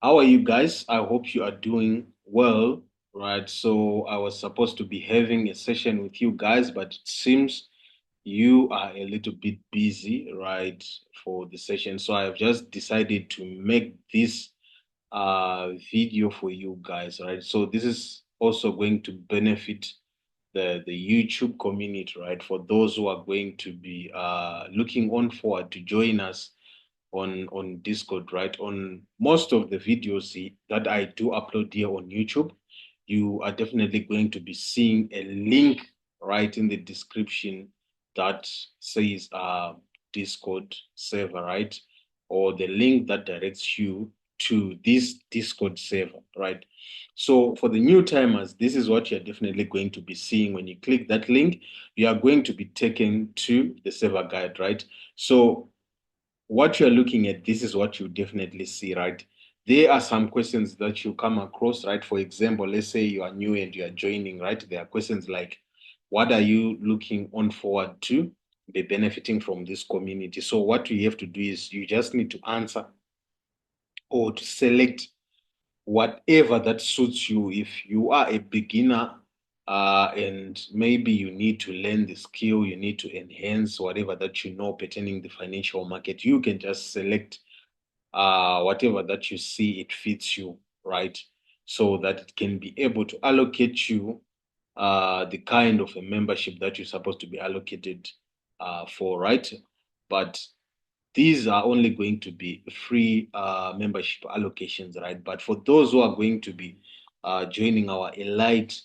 How are you guys? I hope you are doing well, right? So I was supposed to be having a session with you guys, but it seems you are a little bit busy, right, for the session. So I've just decided to make this video for you guys, right? So this is also going to benefit the YouTube community, right? For those who are going to be looking on forward to join us on Discord, right? On most of the videos that I do upload here on YouTube, you are definitely going to be seeing a link right in the description that says Discord server, right? Or the link that directs you to this Discord server, right? So for the new timers, this is what you're definitely going to be seeing. When you click that link, you are going to be taken to the server guide, right? So what you're looking at, this is what you definitely see, right? There are some questions that you come across, right? For example, let's say you are new and you are joining, right? There are questions like, what are you looking on forward to be benefiting from this community? So what you have to do is you just need to answer or to select whatever that suits you. If you are a beginner and maybe you need to learn the skill, you need to enhance whatever that you know pertaining the financial market, you can just select whatever that you see it fits you, right? So that it can be able to allocate you the kind of a membership that you're supposed to be allocated for, right? But these are only going to be free membership allocations, right? But for those who are going to be joining our elite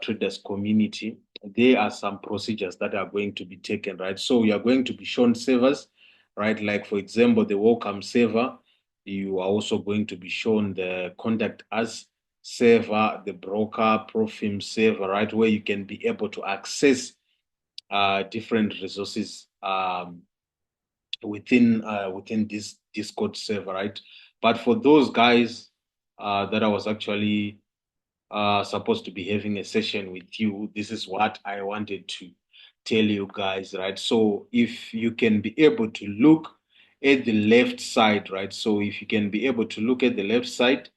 traders community, there are some procedures that are going to be taken, right? So we are going to be shown servers, right? Like, for example, the welcome server. You are also going to be shown the contact us server, the broker profim server, right? Where you can be able to access different resources within this Discord server, right? But for those guys that I was actually supposed to be having a session with you, this is what I wanted to tell you guys, right? So if you can be able to look at the left side, right? So if you can be able to look at the left side,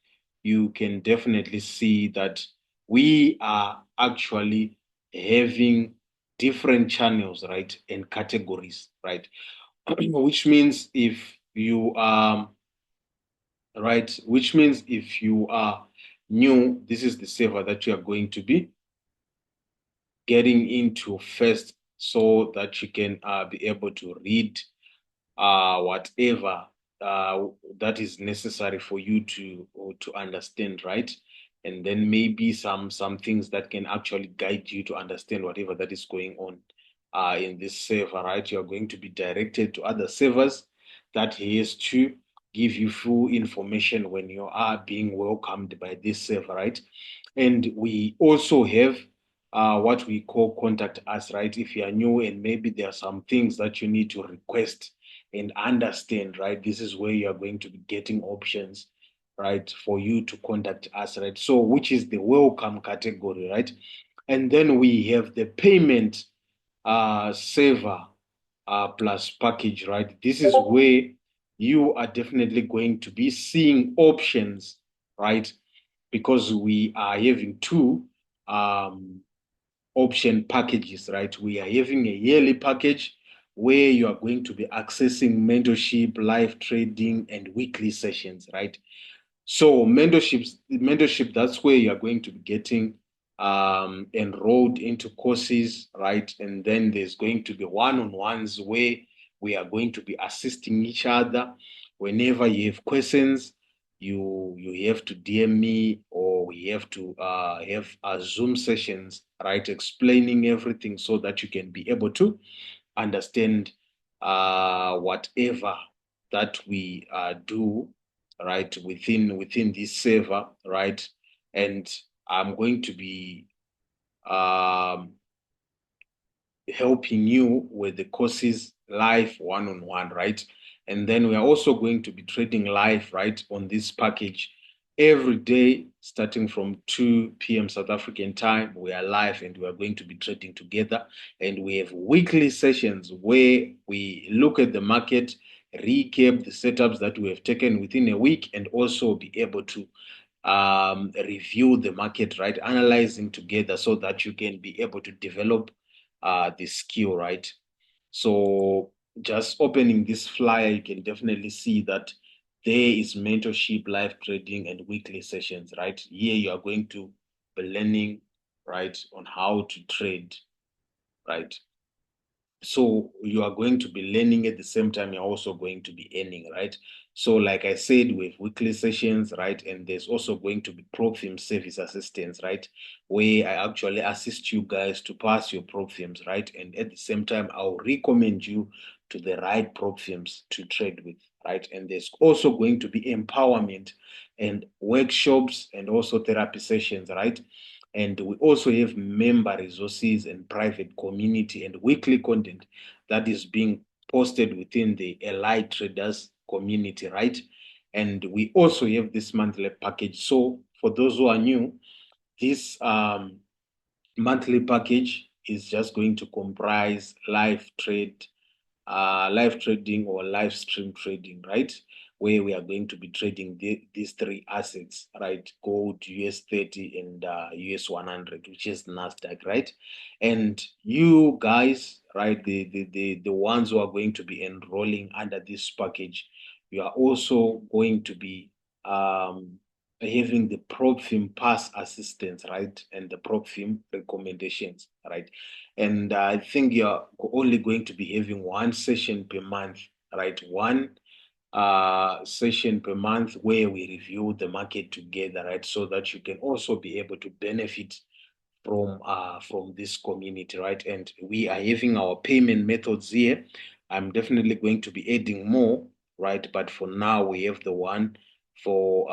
you can definitely see that we are actually having different channels, right? And categories, right? Which means if you are right, which means if you are new, this is the server that you are going to be getting into first so that you can be able to read whatever that is necessary for you to understand, right? And then maybe some things that can actually guide you to understand whatever that is going on in this server, right? You are going to be directed to other servers that has to give you full information when you are being welcomed by this server, right? And we also have what we call contact us, right? If you are new and maybe there are some things that you need to request and understand, right? This is where you are going to be getting options, right, for you to contact us, right? So, which is the welcome category, right? And then we have the payment saver plus package, right? This is where you are definitely going to be seeing options, right? Because we are having two um, option packages, right? We are having a yearly package where you are going to be accessing mentorship, live trading, and weekly sessions, right? So mentorship, that's where you are going to be getting enrolled into courses, right? And then there's going to be one-on-ones where we are going to be assisting each other. Whenever you have questions, you have to DM me, or we have to have Zoom sessions, right? Explaining everything so that you can be able to understand whatever that we do, right, within this server, right? And I'm going to be um, helping you with the courses live one-on-one, right? And then we are also going to be trading live, right, on this package every day, starting from 2 p.m. South African time. We are live and we are going to be trading together. And we have weekly sessions where we look at the market recap the setups that we have taken within a week, and also be able to review the market, right? Analyzing together so that you can be able to develop the skill, right? So just opening this flyer, you can definitely see that there is mentorship, live trading, and weekly sessions, right? Here you are going to be learning, right, on how to trade, right? So you are going to be learning at the same time, you're also going to be earning, right? So like I said, we have weekly sessions, right? And there's also going to be prop firm service assistance, right? Where I actually assist you guys to pass your prop firms, right? And at the same time, I'll recommend you to the right prop firms to trade with, right? And there's also going to be empowerment and workshops and also therapy sessions, right? And we also have member resources and private community and weekly content that is being posted within the allied traders community, right? And we also have this monthly package. So for those who are new, this monthly package is just going to comprise live trading or live stream trading, right? Where we are going to be trading these three assets, right? Gold, US 30, and US 100, which is NASDAQ, right? And you guys, right, the ones who are going to be enrolling under this package, you are also going to be having the prop firm pass assistance, right? And the prop firm recommendations, right? And I think you're only going to be having one session per month, right? One session per month where we review the market together, right? So that you can also be able to benefit from this community, right? And we are having our payment methods here. I'm definitely going to be adding more, right? But for now, we have the one for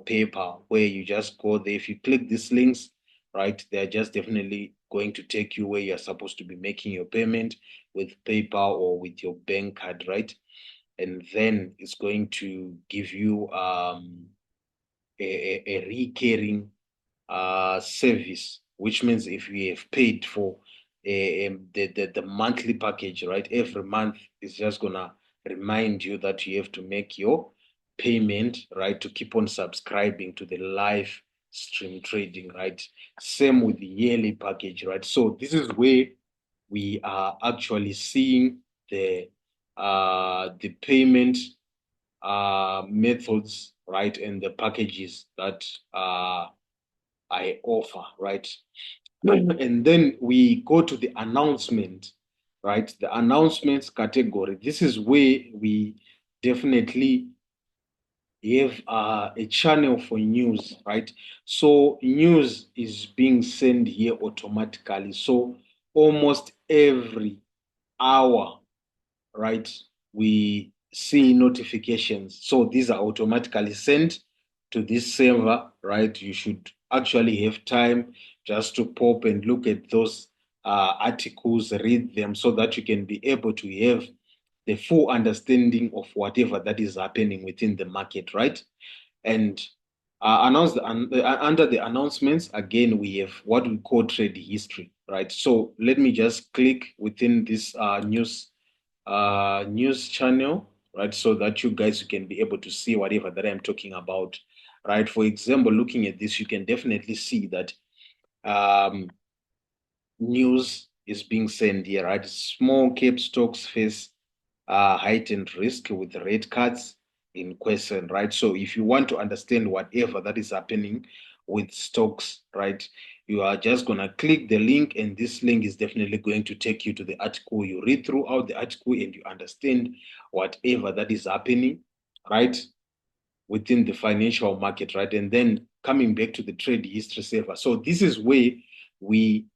PayPal, where you just go there. If you click these links, right, they're just definitely going to take you where you're supposed to be making your payment with PayPal or with your bank card, right? And then it's going to give you a recurring service, which means if we have paid for the monthly package, right, every month it's just gonna remind you that you have to make your payment, right, to keep on subscribing to the live stream trading, right? Same with the yearly package, right? So this is where we are actually seeing the payment methods, right, and the packages that I offer, right? And then we go to the announcement, right? The announcements category. This is where we definitely have a channel for news, right? So news is being sent here automatically. So almost every hour, right, we see notifications. So these are automatically sent to this server, right? You should actually have time just to pop and look at those articles, read them so that you can be able to have the full understanding of whatever that is happening within the market, right? And under the announcements, again, we have what we call trade history, right? So let me just click within this news channel, right? So that you guys can be able to see whatever that I'm talking about, right? For example, looking at this, you can definitely see that um, news is being sent here, right? Small cap stocks face heightened risk with rate cuts in question, right? So if you want to understand whatever that is happening with stocks, right, you are just going to click the link, and this link is definitely going to take you to the article. You read throughout the article and you understand whatever that is happening, right, within the financial market, right? And then coming back to the trade history saver. So this is where we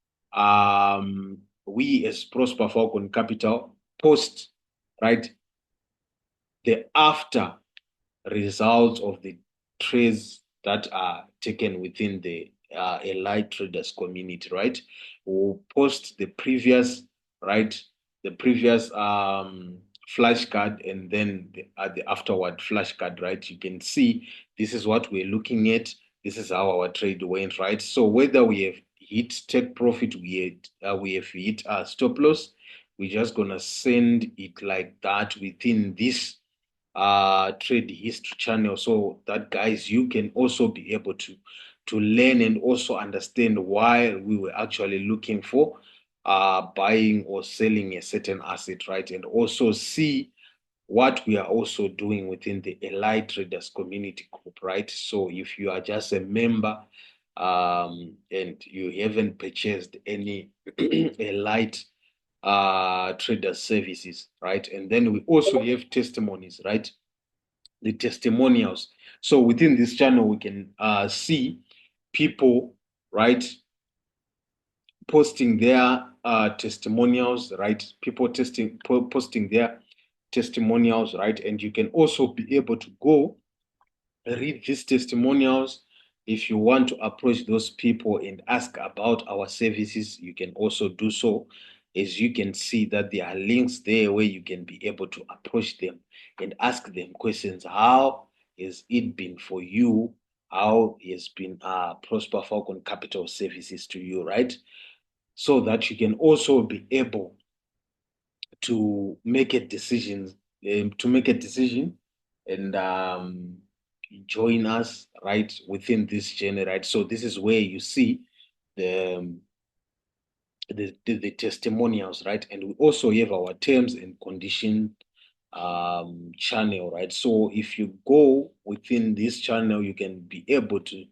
we as Prosper Falcon Capital post, right, the after results of the trades that are taken within the allied traders community, right? We'll post the previous, right, the previous flashcard, and then the afterward flashcard, right? You can see this is what we're looking at. This is how our trade went, right? So whether we have hit take profit, we have hit our stop loss, we're just gonna send it like that within this trade history channel, so that guys, you can also be able to learn and also understand why we were actually looking for buying or selling a certain asset, right? And also see what we are also doing within the Allied Traders Community Group, right? So if you are just a member and you haven't purchased any Allied trader services, right? And then we also have testimonies, right? The testimonials. So within this channel, we can see people, right, posting their testimonials, right? People posting their testimonials, right? And you can also be able to go read these testimonials. If you want to approach those people and ask about our services, you can also do so. As you can see that there are links there where you can be able to approach them and ask them questions. How has it been for you? How has been Prosper Falcon Capital Services to you, right? So that you can also be able to make a decision, and join us right within this journey, right? So this is where you see the the testimonials, right? And we also have our terms and condition channel, right? So if you go within this channel, you can be able to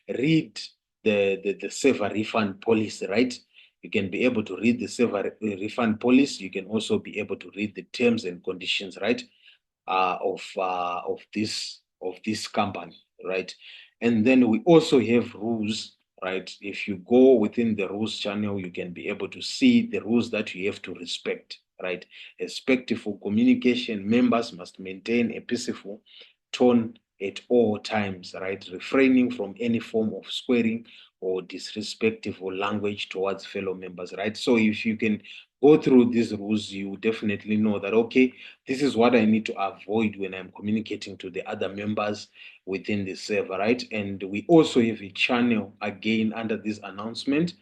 read the saver refund policy, right? You can be able to read the saver refund policy. You can also be able to read the terms and conditions, right? Of this company, right? And then we also have rules, right? If you go within the rules channel, you can be able to see the rules that you have to respect, right? Respectful communication. Members must maintain a peaceful tone at all times, right? Refraining from any form of swearing or disrespectful language towards fellow members, right? So if you can go through these rules, you definitely know that, okay, this is what I need to avoid when I'm communicating to the other members within the server, right? And we also have a channel again under this announcement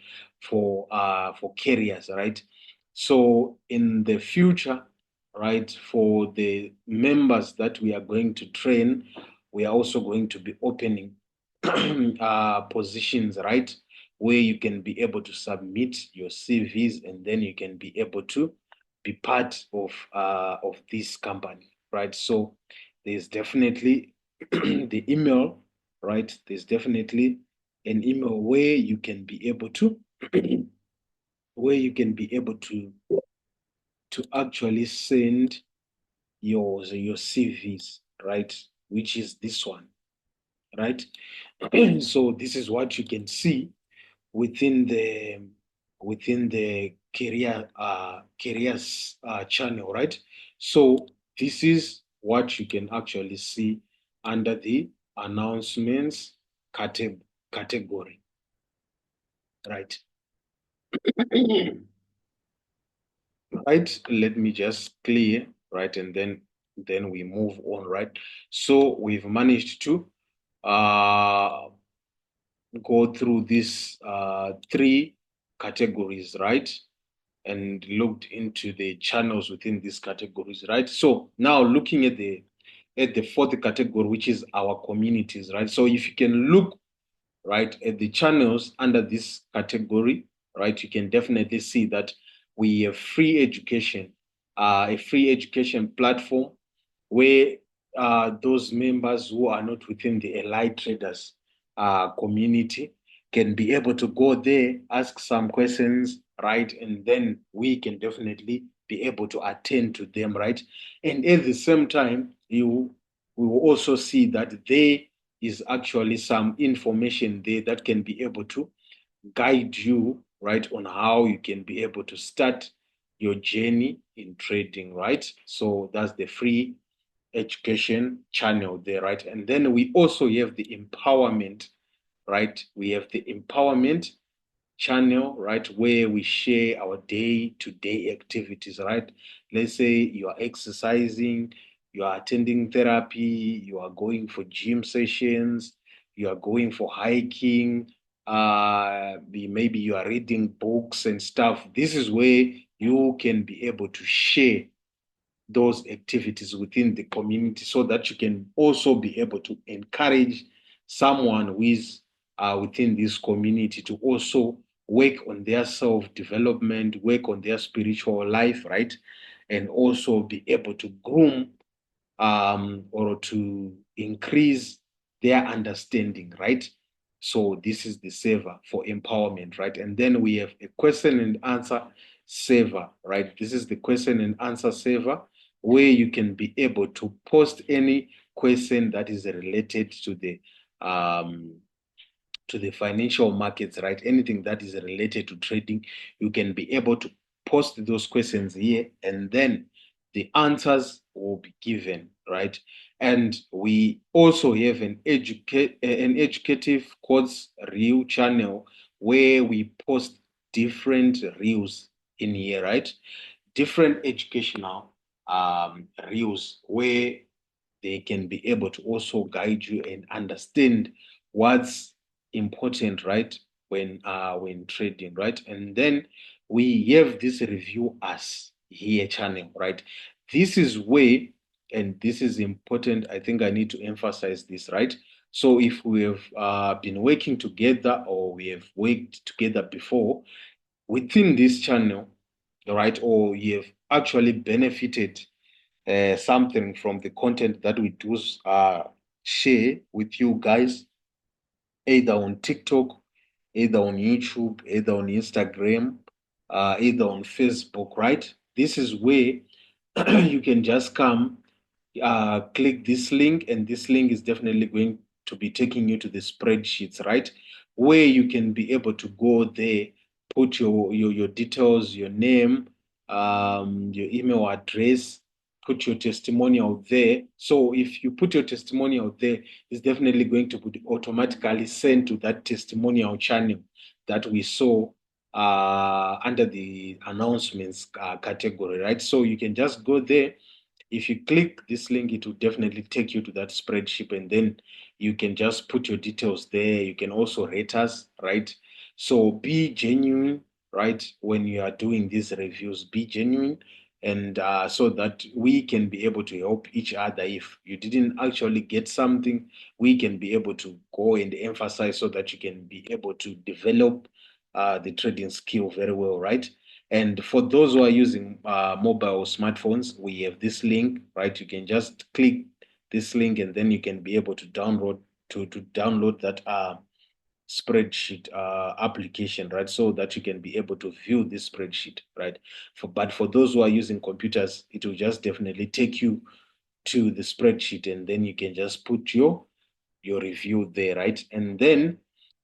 for carriers, right? So in the future, right, for the members that we are going to train, we are also going to be opening positions, right, where you can be able to submit your CVs, and then you can be able to be part of this company, right? So there's definitely the email, right? There's definitely an email where you can be able to where you can be able to actually send your CVs, right? Which is this one, right? So this is what you can see within the careers channel, right? So this is what you can actually see under the announcements category, right? Right, let me just clear, right, and then we move on, right? So we've managed to uh go through these three categories, right? And looked into the channels within these categories, right? So now looking at the fourth category, which is our communities, right? So if you can look right at the channels under this category, right, you can definitely see that we have free education, a free education platform where those members who are not within the Allied Traders community can be able to go there, ask some questions, right? And then we can definitely be able to attend to them, right? And at the same time, you we will also see that there is actually some information there that can be able to guide you, right, on how you can be able to start your journey in trading, right? So that's the free education channel there, right? And then we also have the empowerment, right? We have the empowerment channel, right, where we share our day-to-day activities, right? Let's say you are exercising, you are attending therapy, you are going for gym sessions, you are going for hiking, maybe you are reading books and stuff. This is where you can be able to share those activities within the community so that you can also be able to encourage someone who is within this community to also work on their self-development, work on their spiritual life, right? And also be able to groom or to increase their understanding, right? So this is the saver for empowerment, right? And then we have a question and answer saver, right? This is the question and answer saver where you can be able to post any question that is related um, to the financial markets, right? Anything that is related to trading, you can be able to post those questions here, and then the answers will be given, right? And we also have an educative course reel channel where we post different reels in here, right? Different educational reels where they can be able to also guide you and understand what's important, right? When trading, right? And then we have this review us here channel, right? This is where, and this is important. I think I need to emphasize this, right? So if we have been working together or we have worked together before within this channel, right? Or you have actually benefited something from the content that we do share with you guys, either on TikTok, either on YouTube, either on Instagram, either on Facebook, right? This is where you can just come, click this link, and this link is definitely going to be taking you to the spreadsheets, right? Where you can be able to go there, put your details, your name, your email address, put your testimonial there. So if you put your testimonial there, it's definitely going to be automatically sent to that testimonial channel that we saw under the announcements category, right? So you can just go there. If you click this link, it will definitely take you to that spreadsheet, and then you can just put your details there. You can also rate us, right? So be genuine, right? When you are doing these reviews, be genuine, and so that we can be able to help each other. If you didn't actually get something, we can be able to go and emphasize so that you can be able to develop the trading skill very well, right? And for those who are using mobile smartphones, we have this link, right? You can just click this link, and then you can be able to download that spreadsheet application, right? So that you can be able to view this spreadsheet, right? But for those who are using computers, it will just definitely take you to the spreadsheet, and then you can just put your review there, right? And then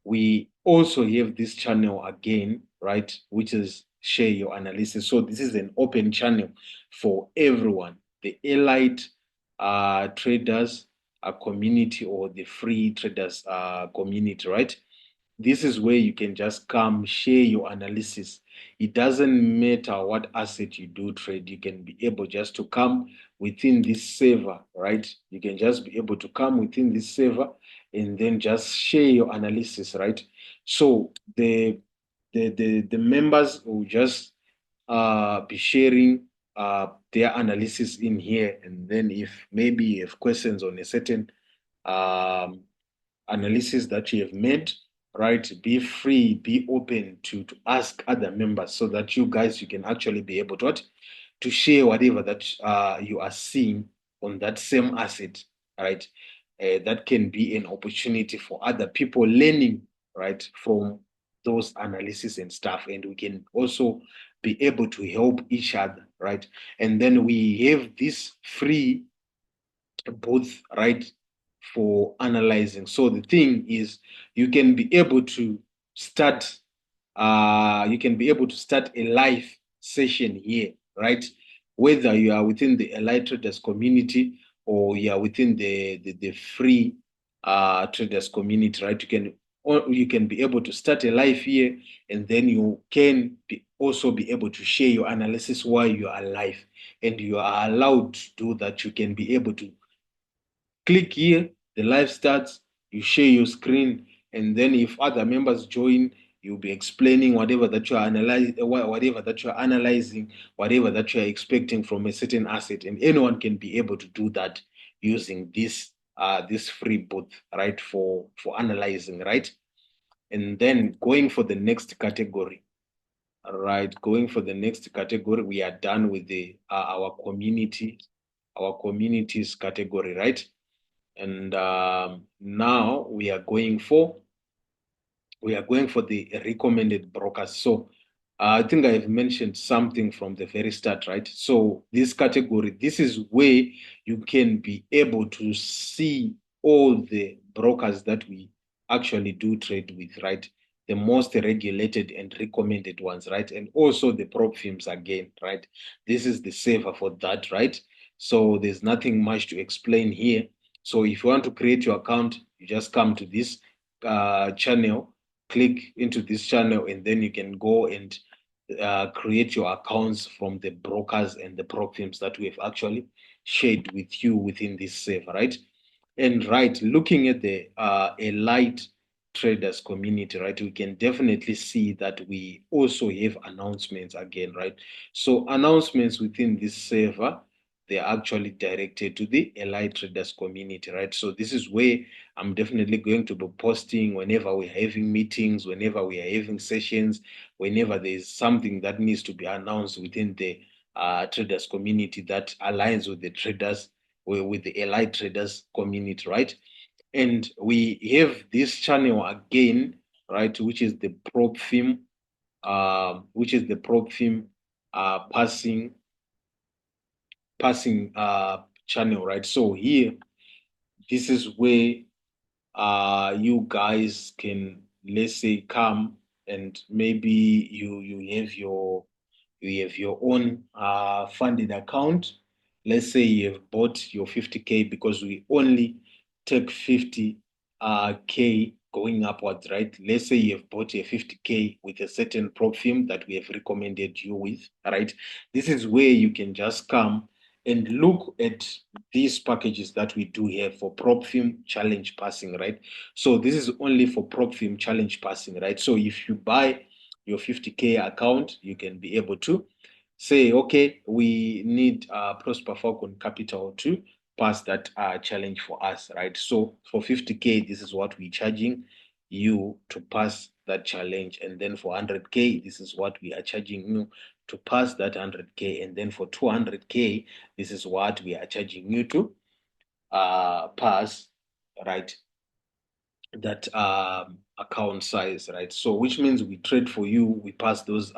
we also have this channel again, right, which is share your analysis. So this is an open channel for everyone, the elite traders community, or the free traders community, right? This is where you can just come share your analysis. It doesn't matter what asset you do trade, you can be able just to come within this server, right? You can just be able to come within this server and then just share your analysis, right? So the members will just be sharing their analysis in here, and then if maybe you have questions on a certain um, analysis that you have made, right? Be free, be open to ask other members so that you guys you can actually be able to share whatever that you are seeing on that same asset, right? That can be an opportunity for other people learning, right, from those analysis and stuff, and we can also be able to help each other, right? And then we have this free both, right, for analyzing. So the thing is, you can be able to start a live session here, right? Whether you are within the Elite Traders community or you are within the free traders community, right? You can be able to start a live here, and then you can also be able to share your analysis while you are live, and you are allowed to do that. You can be able to click here, the live starts, you share your screen, and then if other members join, You'll be explaining whatever that you're analyzing, whatever that you're expecting from a certain asset, and anyone can be able to do that using this free booth, right? For analyzing, right? And then going for the next category, right? Going for the next category, we are done with the our communities category, right? And now we are going for the recommended brokers. So I think I've mentioned something from the very start, right? So this category, this is where you can be able to see all the brokers that we actually do trade with, right? The most regulated and recommended ones, right? And also the prop firms again, right? This is the saver for that, right? So there's nothing much to explain here. So if you want to create your account, you just come to this channel, click into this channel, and then you can go and create your accounts from the brokers and the prop firms that we have actually shared with you within this server, right? And right, looking at the elite traders community, right, we can definitely see that we also have announcements again, right? So announcements within this server, they're actually directed to the elite traders community, right? So this is where I'm definitely going to be posting whenever we're having meetings, whenever we are having sessions, whenever there's something that needs to be announced within the traders community that aligns with the traders, with the elite traders community, right? And we have this channel again, right, which is the prop firm, passing channel, right? So here, this is where you guys can, let's say, come, and maybe you have your own funded account. Let's say you have bought your 50K, because we only take 50 K going upwards, right? Let's say you have bought a 50K with a certain prop firm that we have recommended you with, right? This is where you can just come and look at these packages that we do have for prop firm challenge passing, right? So this is only for prop firm challenge passing, right? So if you buy your 50K account, you can be able to say, okay, we need Prosper Falcon Capital to pass that challenge for us, right? So for 50K, this is what we're charging you to pass that challenge. And then for 100K, this is what we are charging you to pass that 100K. And then for 200K, this is what we are charging you to pass, right, that account size, right? So which means we trade for you, we pass those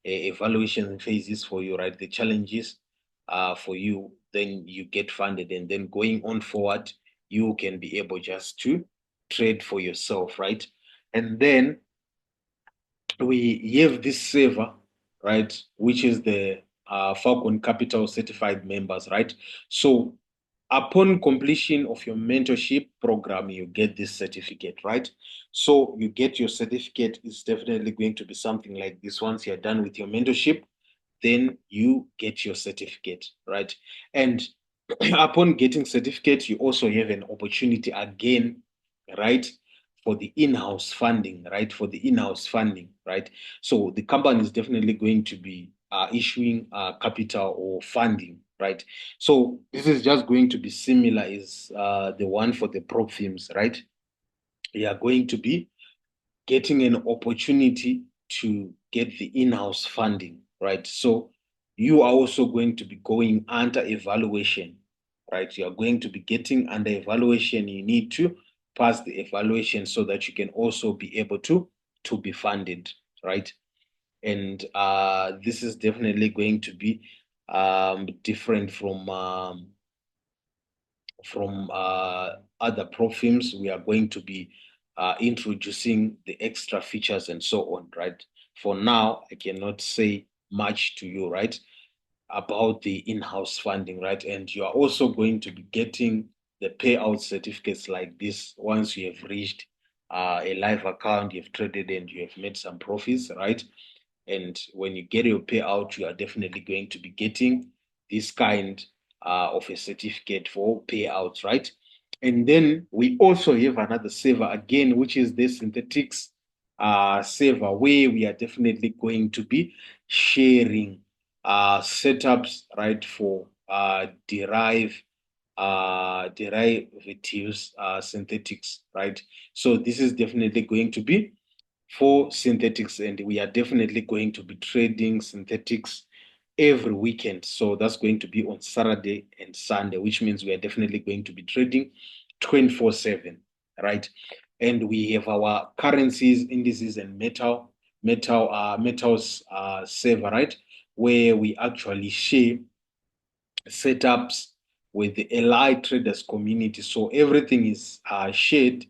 evaluation phases for you, right? The challenges for you, then you get funded, and then going on forward, you can be able just to trade for yourself, right? And then we have this saver, right, which is the Falcon Capital certified members, right? So upon completion of your mentorship program, you get this certificate, right? So you get your certificate. It's definitely going to be something like this. Once you're done with your mentorship, then you get your certificate, right? And upon getting certificate, you also have an opportunity again, right, for the in-house funding, right? For the in-house funding, right? So the company is definitely going to be issuing capital or funding, right? So this is just going to be similar as the one for the prop firms, right? You are going to be getting an opportunity to get the in-house funding, right? So you are also going to be going under evaluation, right? You are going to be getting under evaluation. You need to pass the evaluation so that you can also be able to be funded, right? And this is definitely going to be different from other prop firms. We are going to be introducing the extra features and so on, right? For now, I cannot say much to you, right, about the in-house funding, right? And you are also going to be getting the payout certificates like this once you have reached a live account, you've traded, and you have made some profits, right? And when you get your payout, you are definitely going to be getting this kind of a certificate for payouts, right? And then we also have another saver again, which is the synthetics server where we are definitely going to be sharing setups, right, for derivatives, synthetics, right? So this is definitely going to be for synthetics, and we are definitely going to be trading synthetics every weekend. So that's going to be on Saturday and Sunday, which means we are definitely going to be trading 24/7, right? And we have our currencies, indices, and metals server, right? Where we actually share setups with the allied traders community. So everything is shared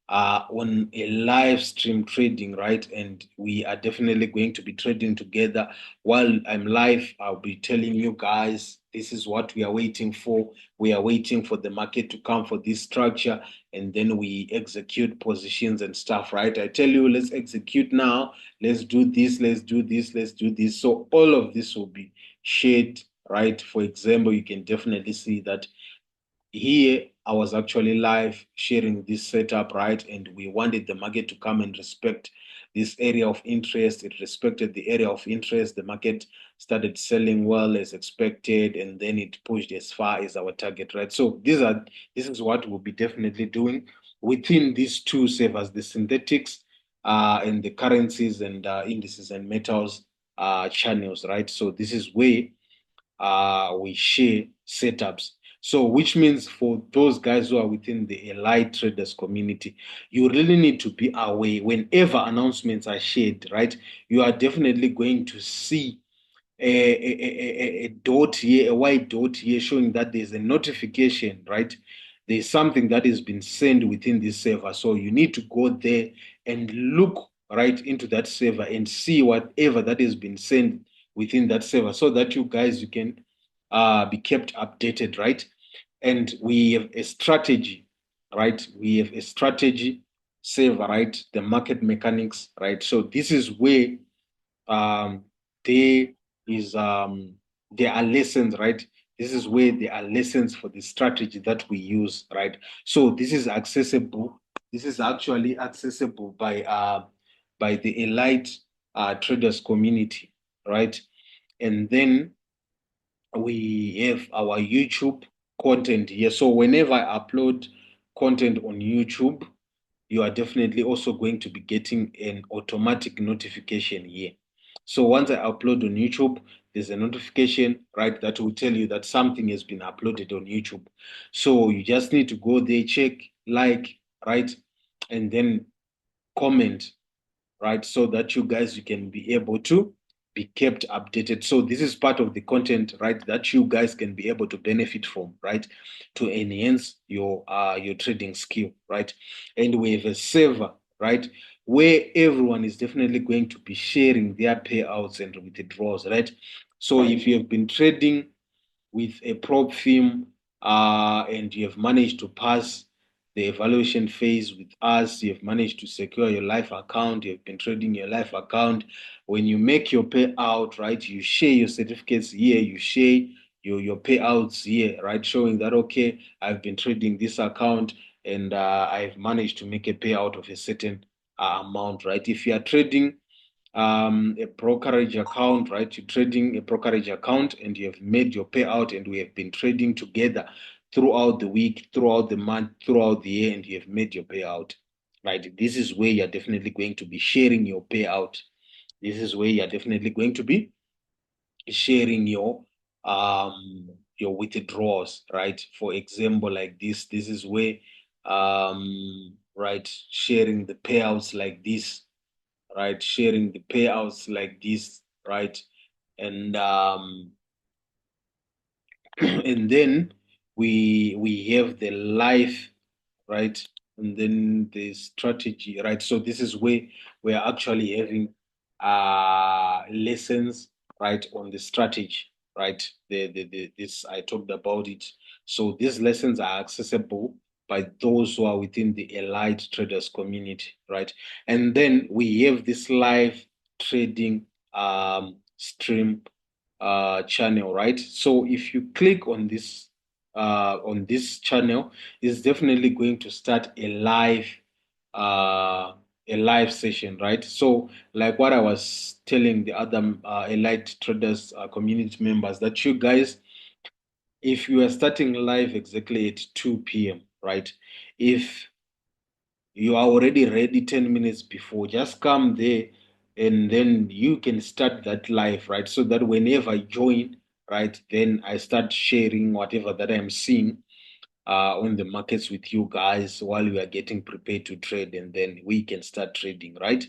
on a live stream trading, right? And we are definitely going to be trading together. While I'm live, I'll be telling you guys this is what we are waiting for. We are waiting for the market to come for this structure, and then we execute positions and stuff, right? I tell you, let's execute now. Let's do this. Let's do this. Let's do this. So all of this will be shared, right? For example, you can definitely see that here I was actually live sharing this setup, right? And we wanted the market to come and respect this area of interest. It respected the area of interest. The market started selling well as expected, and then it pushed as far as our target, right? So this is what we'll be definitely doing within these two servers, the synthetics and the currencies and indices and metals channels, right? So this is where we share setups. So, which means for those guys who are within the Elite Traders community, you really need to be aware whenever announcements are shared, right? You are definitely going to see a dot here, a white dot here showing that there's a notification, right? There's something that has been sent within this server. So you need to go there and look right into that server and see whatever that has been sent within that server so that you guys you can be kept updated, right? And we have a strategy, right? We have a strategy server, right? The market mechanics, right? So this is where um, there is there are lessons, right? This is where there are lessons for the strategy that we use, right? So this is accessible. This is actually accessible by the elite traders community, right? And then we have our YouTube content here. So whenever I upload content on YouTube, you are definitely also going to be getting an automatic notification here. So once I upload on YouTube, there's a notification, right, that will tell you that something has been uploaded on YouTube. So you just need to go there, check, like, right, and then comment, right? So that you guys you can be able to be kept updated. So this is part of the content, right, that you guys can be able to benefit from, right, to enhance your trading skill, right? And we have a server, right, where everyone is definitely going to be sharing their payouts and withdrawals, right? So if you have been trading with a prop firm and you have managed to pass the evaluation phase with us, you have managed to secure your life account, you have been trading your life account. When you make your payout, right, you share your certificates here, you share your payouts here, right, showing that, okay, I've been trading this account and I've managed to make a payout of a certain amount, right? If you are trading a brokerage account, right? You're trading a brokerage account and you have made your payout, and we have been trading together throughout the week, throughout the month, throughout the year, and you have made your payout, right? This is where you're definitely going to be sharing your payout. This is where you're definitely going to be sharing your withdrawals, right? For example, like this is where right, sharing the payouts like this, right? Sharing the payouts like this, right? And and then we have the life, right? And then the strategy, right? So this is where we're actually having lessons, right, on the strategy, right? The this I talked about it. So these lessons are accessible by those who are within the elite traders community, right? And then we have this live trading stream channel, right? So if you click on this channel, it's definitely going to start uh, a live session, right? So, like what I was telling the other elite traders community members, that you guys, if you are starting live exactly at 2 p.m., right? If you are already ready 10 minutes before, just come there and then you can start that live, right? So that whenever I join, right, then I start sharing whatever that I'm seeing on the markets with you guys while we are getting prepared to trade, and then we can start trading, right?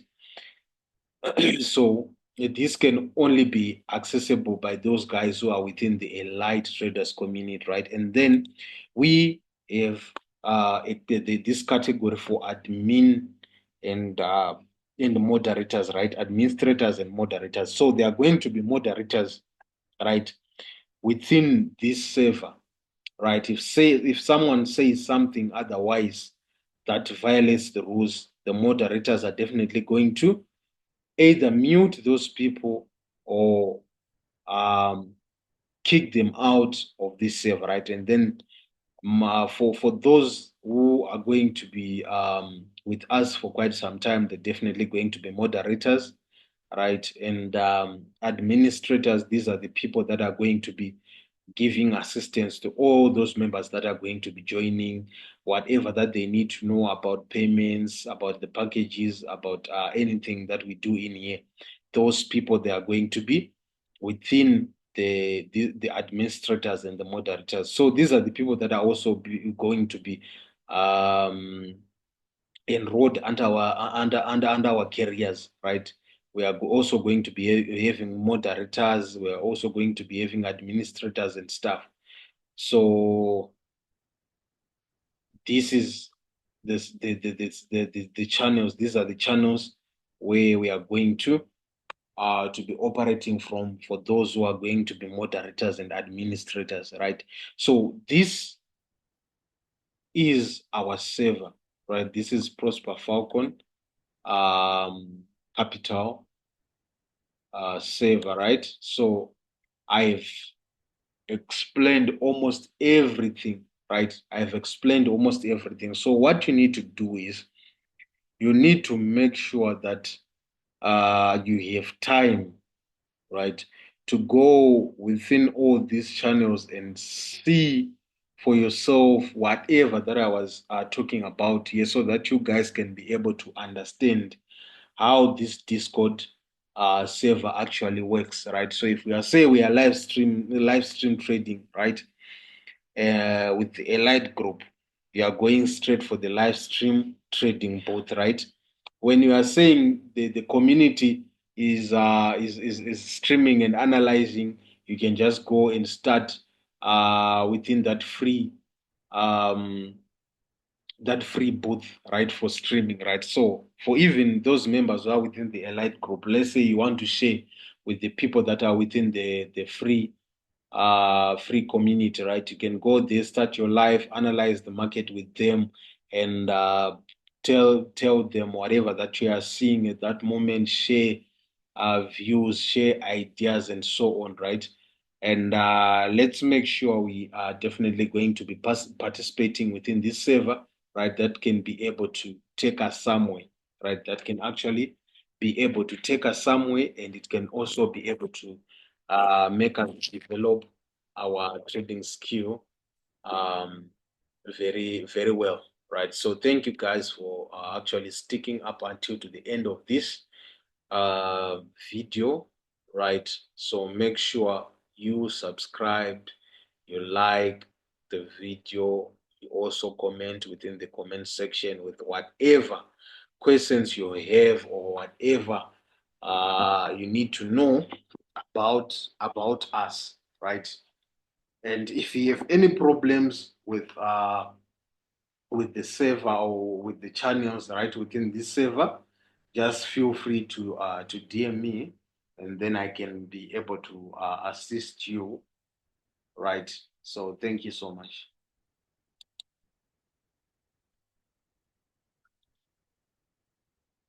So this can only be accessible by those guys who are within the elite traders community, right? And then we have this category for admin and uh, and moderators, right? Administrators and moderators. So they are going to be moderators, right, within this server, right? If someone says something otherwise that violates the rules, the moderators are definitely going to either mute those people or um, kick them out of this server, right? And then for those who are going to be with us for quite some time, they're definitely going to be moderators, right? And administrators, these are the people that are going to be giving assistance to all those members that are going to be joining, whatever that they need to know about payments, about the packages, about anything that we do in here. Those people, they are going to be within the administrators and the moderators. So these are the people that are also going to be um, enrolled under our careers, right? We are also going to be having moderators. We are also going to be having administrators and staff. So this is the channels. These are the channels where we are going to be operating from for those who are going to be moderators and administrators, right? So this is our server, right? This is Prosper Falcon Capital server, right? So I've explained almost everything, right? I've explained almost everything. So what you need to do is you need to make sure that you have time, right, to go within all these channels and see for yourself whatever that I was talking about here, so that you guys can be able to understand how this Discord server actually works, right? So if we are say we are live stream trading, right, with the Elite group, you are going straight for the live stream trading both, right? When you are saying the community is streaming and analyzing, you can just go and start within um, that free booth, right, for streaming, right? So for even those members who are within the Elite group, let's say you want to share with the people that are within the free community, right? You can go there, start your life, analyze the market with them, and tell them whatever that you are seeing at that moment. Share views, share ideas, and so on, right? And let's make sure we are definitely going to be participating within this server, right? That can be able to take us somewhere, right? That can actually be able to take us somewhere, and it can also be able to make us develop our trading skill um, very, very well, right? So thank you guys for actually sticking up until to the end of this uh, video, right? So make sure you subscribed, you like the video, you also comment within the comment section with whatever questions you have or whatever you need to know about us, right? And if you have any problems with the server or with the channels right within this server, just feel free to DM me, and then I can be able to assist you, right? So thank you so much.